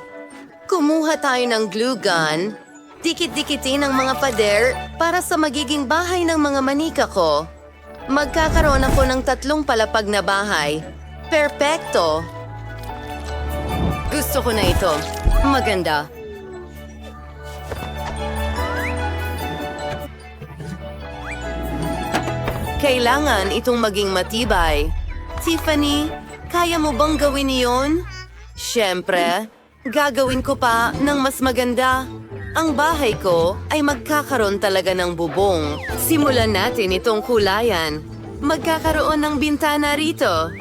Kumuha tayo ng glue gun. Dikit-dikitin ang mga pader para sa magiging bahay ng mga manika ko. Magkakaroon ako ng 3 palapag na bahay. Perpekto! Gusto ko na ito. Maganda. Kailangan itong maging matibay. Tiffany, kaya mo bang gawin iyon? Siyempre, gagawin ko pa ng mas maganda. Ang bahay ko ay magkakaroon talaga ng bubong. Simulan natin itong kulayan. Magkakaroon ng bintana rito.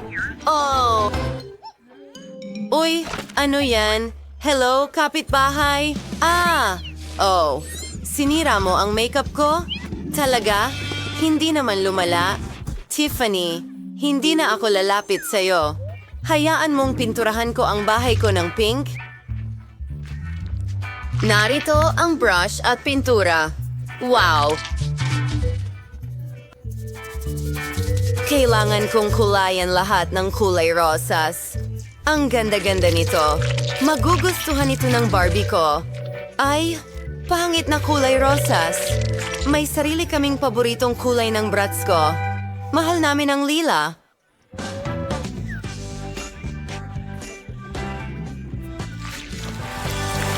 Uy, ano yan? Hello, kapitbahay? Sinira mo ang makeup ko? Talaga? Hindi naman lumala. Tiffany, hindi na ako lalapit sa'yo. Hayaan mong pinturahan ko ang bahay ko ng pink? Narito ang brush at pintura. Wow! Kailangan kong kulayan lahat ng kulay rosas. Ang ganda-ganda nito. Magugustuhan ito ng Barbie ko. Ay, pangit na kulay rosas. May sarili kaming paboritong kulay ng brats ko. Mahal namin ang lila.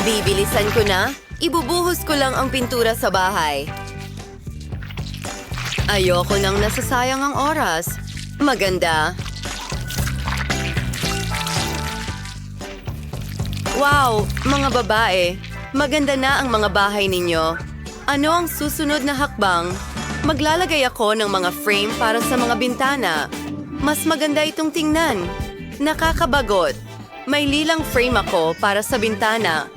Bibilisan ko na. Ibubuhos ko lang ang pintura sa bahay. Ayoko nang nasasayang ang oras. Maganda. Wow, mga babae. Maganda na ang mga bahay ninyo. Ano ang susunod na hakbang? Maglalagay ako ng mga frame para sa mga bintana. Mas maganda itong tingnan. Nakakabagot. May lilang frame ako para sa bintana.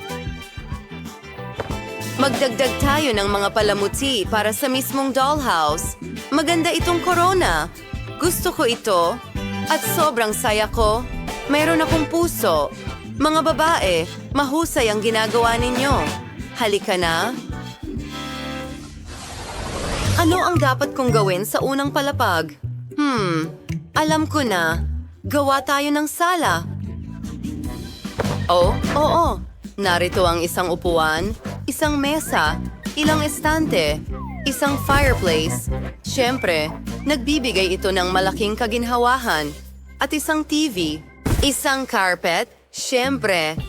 Magdagdag tayo ng mga palamuti para sa mismong dollhouse. Maganda itong corona. Gusto ko ito. At sobrang saya ko. Mayroon akong puso. Mga babae, mahusay ang ginagawa ninyo. Halika na. Ano ang dapat kong gawin sa unang palapag? Alam ko na. Gawa tayo ng sala. Oh, oo. Narito ang isang upuan, isang mesa, ilang estante, isang fireplace. Siyempre, nagbibigay ito ng malaking kaginhawahan. At isang TV, isang carpet, siyempre.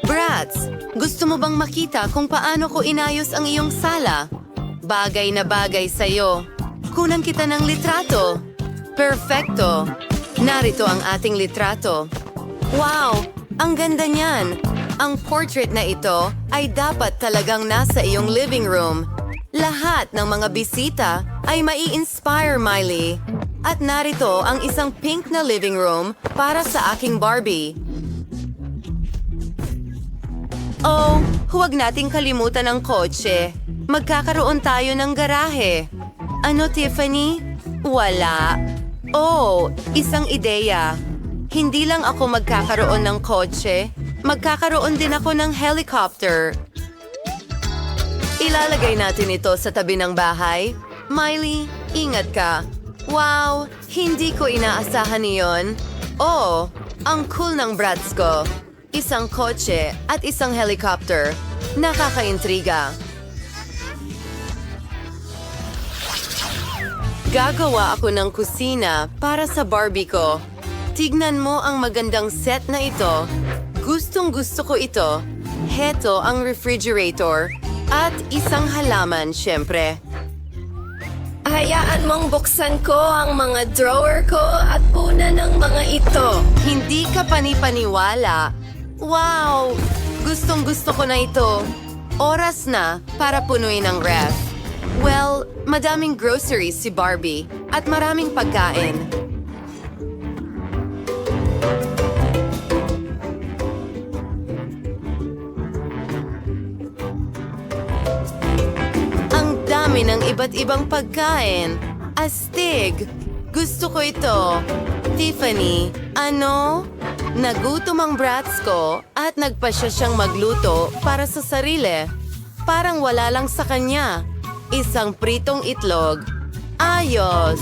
Brats, gusto mo bang makita kung paano ko inayos ang iyong sala? Bagay na bagay sa'yo. Kunan kita ng litrato. Perfecto. Narito ang ating litrato. Wow, ang ganda niyan. Ang portrait na ito ay dapat talagang nasa iyong living room. Lahat ng mga bisita ay mai-inspire, Miley. At narito ang isang pink na living room para sa aking Barbie. Oh, huwag nating kalimutan ang kotse. Magkakaroon tayo ng garahe. Ano, Tiffany? Wala. Oh, isang ideya. Hindi lang ako magkakaroon ng kotse, magkakaroon din ako ng helicopter. Ilalagay natin ito sa tabi ng bahay. Miley, ingat ka. Wow, hindi ko inaasahan iyon. Oh, ang cool ng brats ko. Isang kotse at isang helicopter. Nakakaintriga. Gagawa ako ng kusina para sa Barbie ko. Tignan mo ang magandang set na ito. Gustong-gusto ko ito. Heto ang refrigerator at isang halaman, syempre. Hayaan mong buksan ko ang mga drawer ko at una ng mga ito. Hindi ka panipaniwala. Wow! Gustong-gusto ko na ito. Oras na para punuin ang ref. Well, madaming groceries si Barbie at maraming pagkain. Ang dami ng iba't ibang pagkain. Astig! Gusto ko ito. Tiffany, ano? Nagutom ang brats ko at nagpasya siyang magluto para sa sarili. Parang wala lang sa kanya. Isang pritong itlog. Ayos!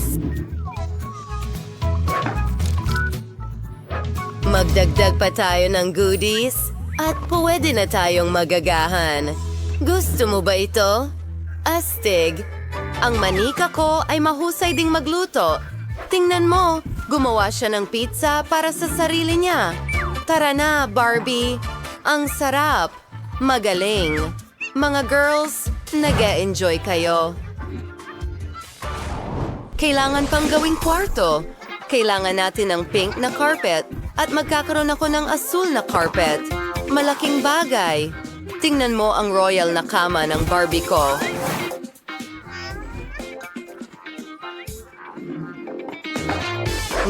Magdagdag pa tayo ng goodies at pwede na tayong magagahan. Gusto mo ba ito? Astig! Ang manika ko ay mahusay ding magluto. Tingnan mo, gumawa siya ng pizza para sa sarili niya. Tara na, Barbie! Ang sarap! Magaling! Mga girls, nag-e-enjoy kayo. Kailangan pang gawing kwarto. Kailangan natin ng pink na carpet at magkakaroon ako ng asul na carpet. Malaking bagay. Tingnan mo ang royal na kama ng Barbie ko.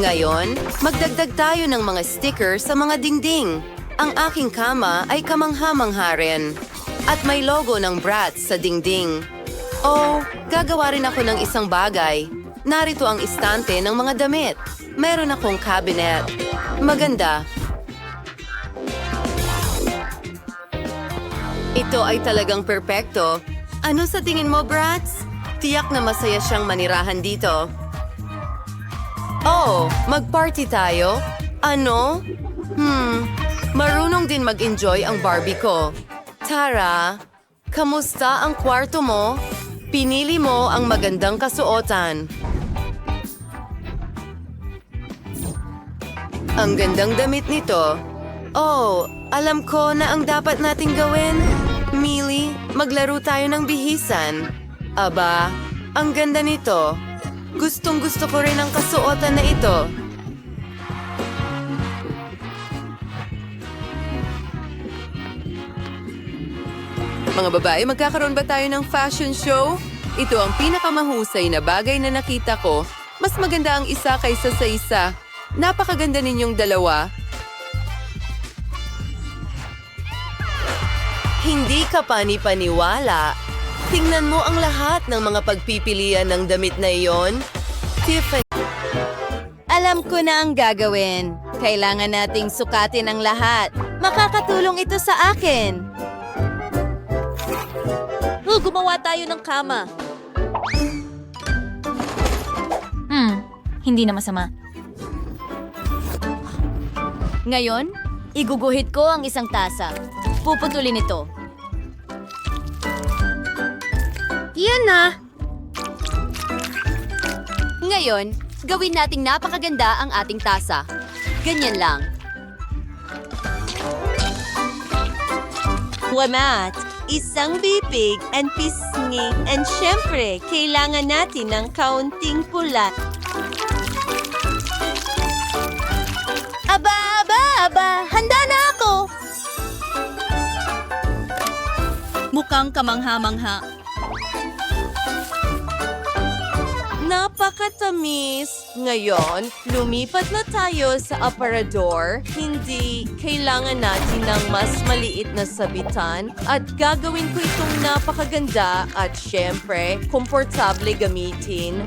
Ngayon, magdagdag tayo ng mga sticker sa mga dingding. Ang aking kama ay kamangha-mangha rin. At may logo ng Bratz sa dingding. Oh, gagawa rin ako ng isang bagay. Narito ang istante ng mga damit. Meron akong cabinet. Maganda. Ito ay talagang perpekto. Ano sa tingin mo, Bratz? Tiyak na masaya siyang manirahan dito. Oh, mag-party tayo? Ano? Marunong din mag-enjoy ang Barbie ko. Tara, kamusta ang kwarto mo? Pinili mo ang magandang kasuotan. Ang gandang damit nito. Oh, alam ko na ang dapat nating gawin. Millie, maglaro tayo ng bihisan. Aba, ang ganda nito. Gustong-gusto ko rin ang kasuotan na ito. Mga babae, magkakaroon ba tayo ng fashion show? Ito ang pinakamahusay na bagay na nakita ko. Mas maganda ang isa kaysa sa isa. Napakaganda ninyong dalawa. Hindi ka pani-paniwala. Tingnan mo ang lahat ng mga pagpipilian ng damit na iyon. Tiffany. Alam ko na ang gagawin. Kailangan nating sukatin ang lahat. Makakatulong ito sa akin. Gumawa tayo ng kama. Hindi na masama. Ngayon, iguguhit ko ang isang tasa. Puputulin ito. Yan na! Ngayon, gawin nating napakaganda ang ating tasa. Ganyan lang. Wamat, isang bibig and pisngi, and syempre, kailangan natin ng kaunting pula. Aba, handa na ako! Mukhang kamangha-mangha. Napakatamis! Ngayon, lumipat na tayo sa aparador. Hindi kailangan natin ng mas maliit na sabitan at gagawin ko itong napakaganda at syempre, komportable gamitin.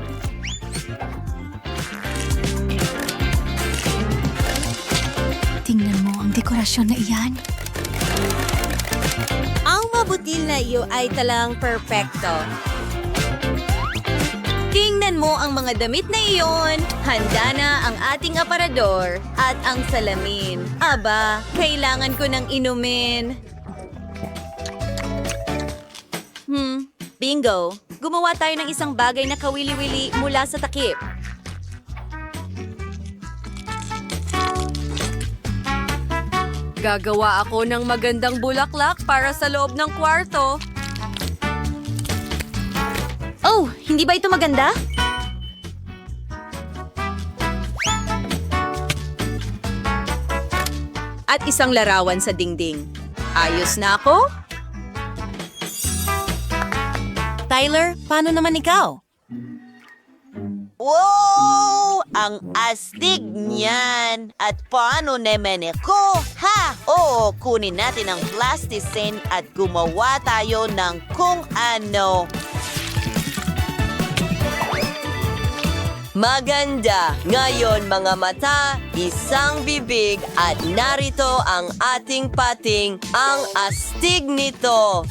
Tingnan mo ang dekorasyon na iyan. Ang mabutil na iyo ay talang perpekto. Tingnan mo ang mga damit na iyon. Handa na ang ating aparador at ang salamin. Aba, kailangan ko ng inumin. Bingo! Gumawa tayo ng isang bagay na kawili-wili mula sa takip. Gagawa ako ng magandang bulaklak para sa loob ng kwarto. Oh, hindi ba ito maganda? At isang larawan sa dingding. Ayos na ako? Tyler, paano naman ikaw? Wow! Ang astig niyan! At paano naman ako? Ha! Oo, kunin natin ang plasticine at gumawa tayo ng kung ano. Maganda! Ngayon mga mata, isang bibig at narito ang ating pating, ang astig nito.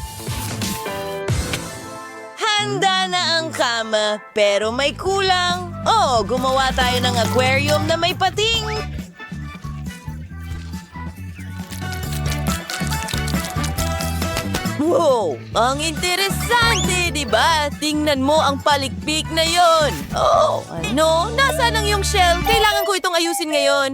Handa na ang kama, pero may kulang. Oh, gumawa tayo ng aquarium na may pating. Wow! Ang interesante, di ba? Tingnan mo ang palikpik na yon. Oh, ano? Nasaan ang iyong shell? Kailangan ko itong ayusin ngayon.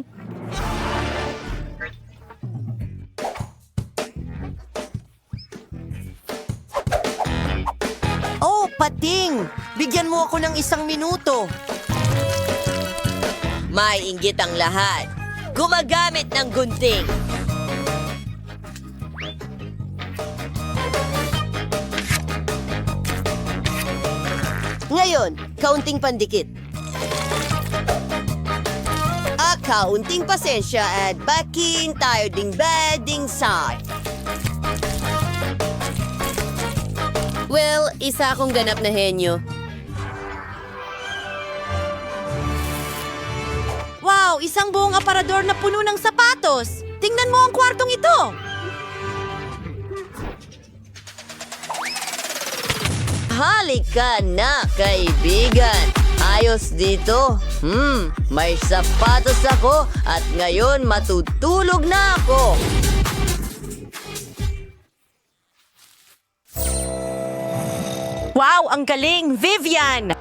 Oh, pating! Bigyan mo ako ng 1 minuto. May inggit ang lahat. Gumagamit ng gunting. Ngayon, kaunting pandikit. Kaunting pasensya at bakin tayo ding bading side. Well, isa akong ganap na henyo. Wow! Isang buong aparador na puno ng sapatos! Tingnan mo ang kwartong ito! Halika na, kaibigan. Ayos dito. May sapatos ako at ngayon matutulog na ako. Wow! Ang galing! Vivian!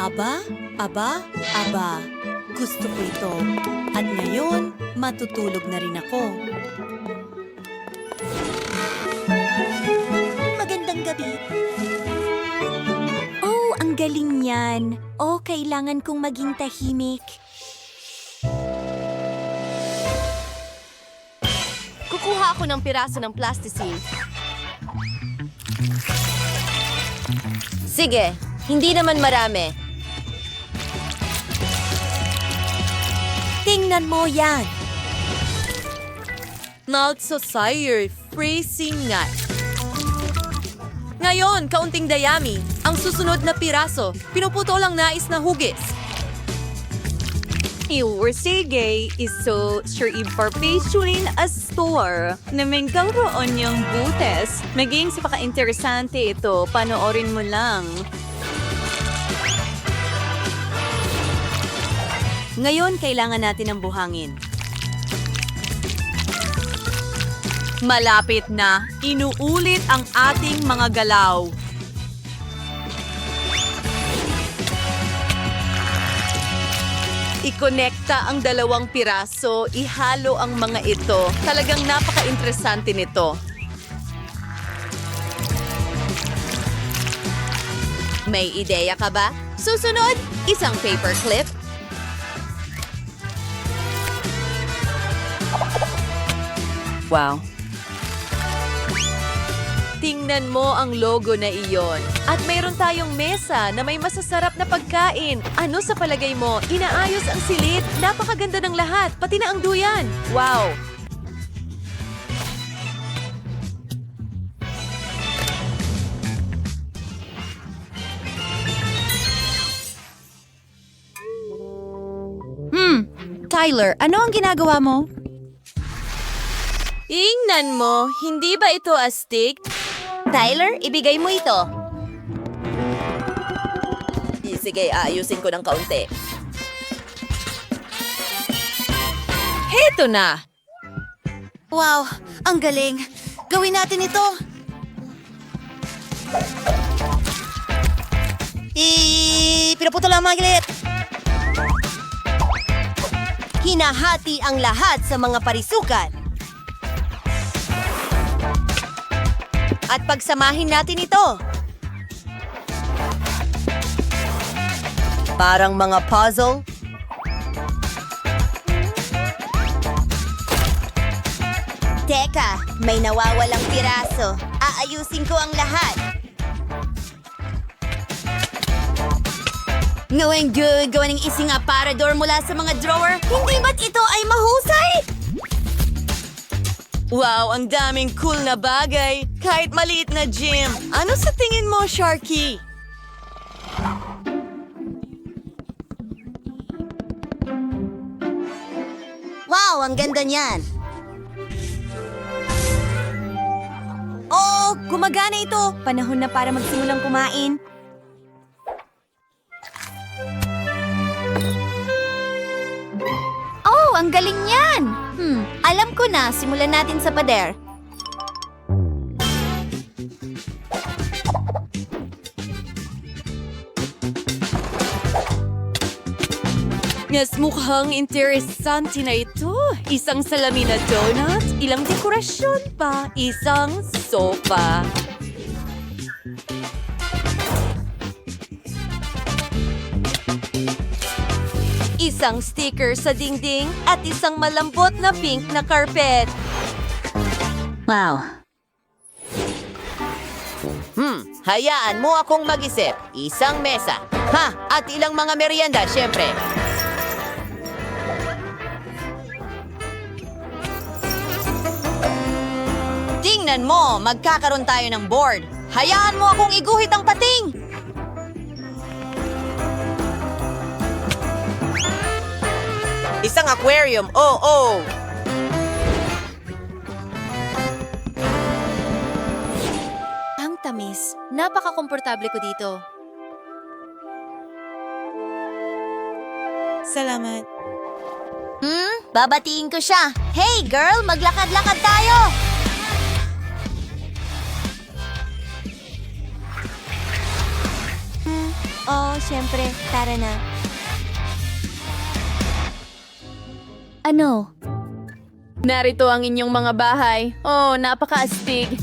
Aba. Gusto ko ito. At ngayon, matutulog na rin ako. Magandang gabi. Oh, ang galing niyan. Oh, kailangan kong maging tahimik. Kukuha ako ng piraso ng plasticine. Sige, hindi naman marami. Tingnan mo yan. Not so sire, freezing nut. Ngayon, kaunting dayami. Ang susunod na piraso, pinuputo lang nais na hugis. Sige, iso sure imparfectuin a store na may gawroon yung butes. Maging sapaka-interesante ito, panoorin mo lang. Ngayon, kailangan natin ng buhangin. Malapit na, inuulit ang ating mga galaw. Ikonekta ang dalawang piraso, ihalo ang mga ito. Talagang napaka-interesante nito. May ideya ka ba? Susunod, isang paperclip. Wow. Tingnan mo ang logo na iyon. At mayroon tayong mesa na may masasarap na pagkain. Ano sa palagay mo? Inaayos ang silid. Napakaganda ng lahat, pati na ang duyan. Wow! Tyler, ano ang ginagawa mo? Ingnan mo, hindi ba ito astig? Tyler, ibigay mo ito. Sige, aayusin ko ng kaunti. Heto na! Wow, ang galing. Gawin natin ito. Pinaputo lang mga gilit. Hinahati ang lahat sa mga parisukat. At pagsamahin natin ito. Parang mga puzzle. Teka, may nawawalang piraso. Aayusin ko ang lahat. Ngawang gawa ng isang aparador mula sa mga drawer. Hindi ba't ito ay mahusay? Wow, ang daming cool na bagay. Kahit maliit na gym. Ano sa tingin mo, Sharky? Wow, ang ganda niyan. Oh, gumagana ito. Panahon na para magsimulang kumain. Oh, ang galing niyan! Alam ko na, simulan natin sa pader. Yes, mukhang interesante na ito. Isang salamin na donut, ilang dekorasyon pa, isang sofa. Isang sticker sa dingding at isang malambot na pink na carpet. Wow. Hayaan mo akong mag-isip. Isang mesa. At ilang mga merienda, syempre. Tingnan mo, magkakaroon tayo ng board. Hayaan mo akong iguhit ang pating. Isang aquarium, oh. Ang tamis. Napaka-komportable ko dito. Salamat. Babatiin ko siya. Hey girl, maglakad-lakad tayo! Oh, syempre. Tara na. Ano? Narito ang inyong mga bahay. Oh, napaka-astig.